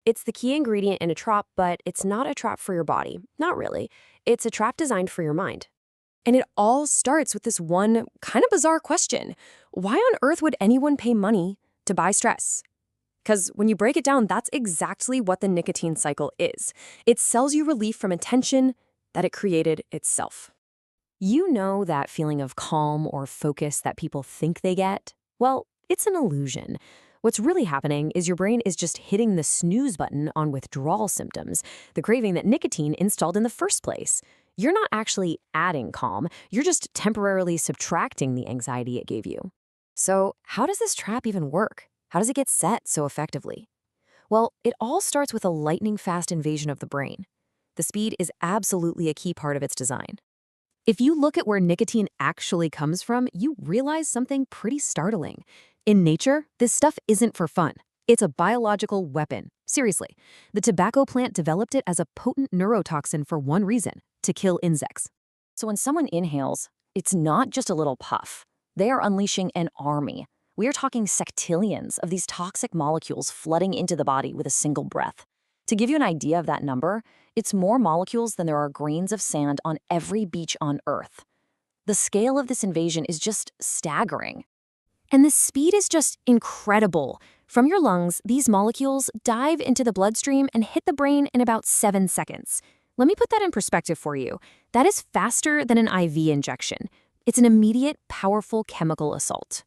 It's the key ingredient in a trap, but it's not a trap for your body. Not really. It's a trap designed for your mind. And it all starts with this one kind of bizarre question. Why on earth would anyone pay money to buy stress? Because when you break it down, that's exactly what the nicotine cycle is. It sells you relief from a tension that it created itself. You know that feeling of calm or focus that people think they get? Well, it's an illusion. What's really happening is your brain is just hitting the snooze button on withdrawal symptoms, the craving that nicotine installed in the first place. You're not actually adding calm, you're just temporarily subtracting the anxiety it gave you. So, how does this trap even work? How does it get set so effectively? Well, it all starts with a lightning-fast invasion of the brain. The speed is absolutely a key part of its design. If you look at where nicotine actually comes from, you realize something pretty startling. In nature, this stuff isn't for fun. It's a biological weapon. Seriously, the tobacco plant developed it as a potent neurotoxin for one reason: to kill insects. So when someone inhales, it's not just a little puff. They are unleashing an army. We are talking sectillions of these toxic molecules flooding into the body with a single breath. To give you an idea of that number, it's more molecules than there are grains of sand on every beach on Earth. The scale of this invasion is just staggering. And the speed is just incredible. From your lungs, these molecules dive into the bloodstream and hit the brain in about 7 seconds. Let me put that in perspective for you. That is faster than an IV injection. It's an immediate, powerful chemical assault.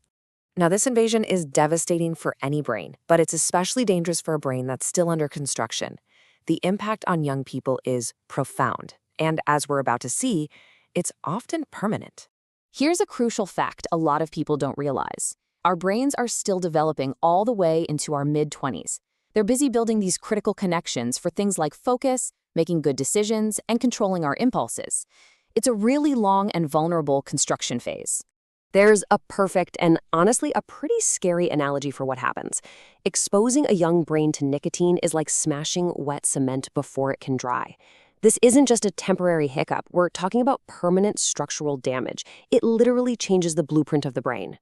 Now, this invasion is devastating for any brain, but it's especially dangerous for a brain that's still under construction. The impact on young people is profound, and as we're about to see, it's often permanent. Here's a crucial fact a lot of people don't realize. Our brains are still developing all the way into our mid-20s. They're busy building these critical connections for things like focus, making good decisions, and controlling our impulses. It's a really long and vulnerable construction phase. There's a perfect and honestly a pretty scary analogy for what happens. Exposing a young brain to nicotine is like smashing wet cement before it can dry. This isn't just a temporary hiccup. We're talking about permanent structural damage. It literally changes the blueprint of the brain.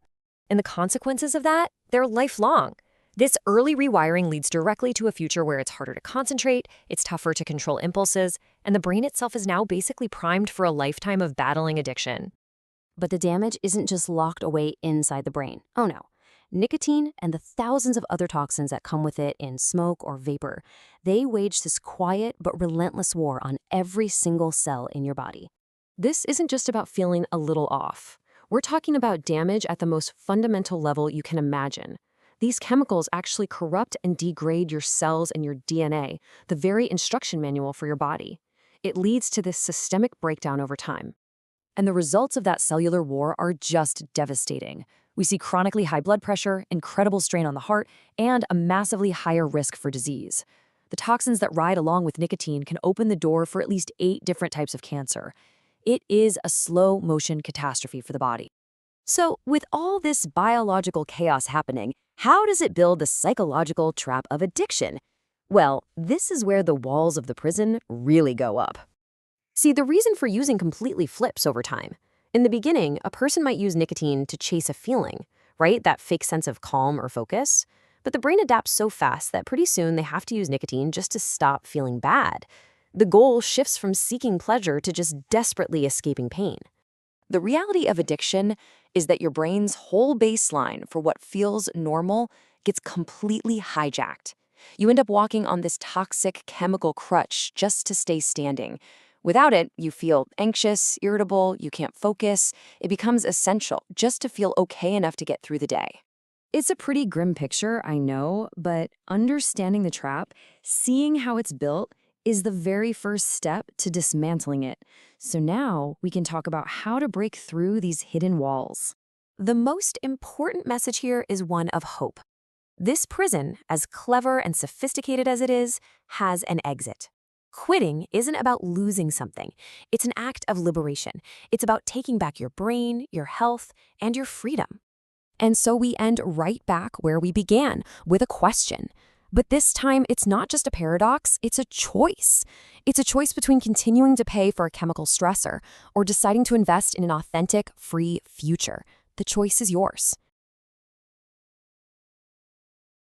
And the consequences of that, they're lifelong. This early rewiring leads directly to a future where it's harder to concentrate, it's tougher to control impulses, and the brain itself is now basically primed for a lifetime of battling addiction. But the damage isn't just locked away inside the brain. Oh no. Nicotine and the thousands of other toxins that come with it in smoke or vapor, they wage this quiet but relentless war on every single cell in your body. This isn't just about feeling a little off. We're talking about damage at the most fundamental level you can imagine. These chemicals actually corrupt and degrade your cells and your DNA, the very instruction manual for your body. It leads to this systemic breakdown over time. And the results of that cellular war are just devastating. We see chronically high blood pressure, incredible strain on the heart, and a massively higher risk for disease. The toxins that ride along with nicotine can open the door for at least 8 different types of cancer. It is a slow-motion catastrophe for the body. So, with all this biological chaos happening, how does it build the psychological trap of addiction? Well, this is where the walls of the prison really go up. See, the reason for using completely flips over time. In the beginning, a person might use nicotine to chase a feeling, right? That fake sense of calm or focus. But the brain adapts so fast that pretty soon they have to use nicotine just to stop feeling bad. The goal shifts from seeking pleasure to just desperately escaping pain. The reality of addiction is that your brain's whole baseline for what feels normal gets completely hijacked. You end up walking on this toxic chemical crutch just to stay standing. Without it, you feel anxious, irritable, you can't focus. It becomes essential just to feel okay enough to get through the day. It's a pretty grim picture, I know, but understanding the trap, seeing how it's built, is the very first step to dismantling it. So now we can talk about how to break through these hidden walls. The most important message here is one of hope. This prison, as clever and sophisticated as it is, has an exit. Quitting isn't about losing something. It's an act of liberation. It's about taking back your brain, your health, and your freedom. And so we end right back where we began, with a question. But this time, it's not just a paradox, it's a choice. It's a choice between continuing to pay for a chemical stressor or deciding to invest in an authentic, free future. The choice is yours.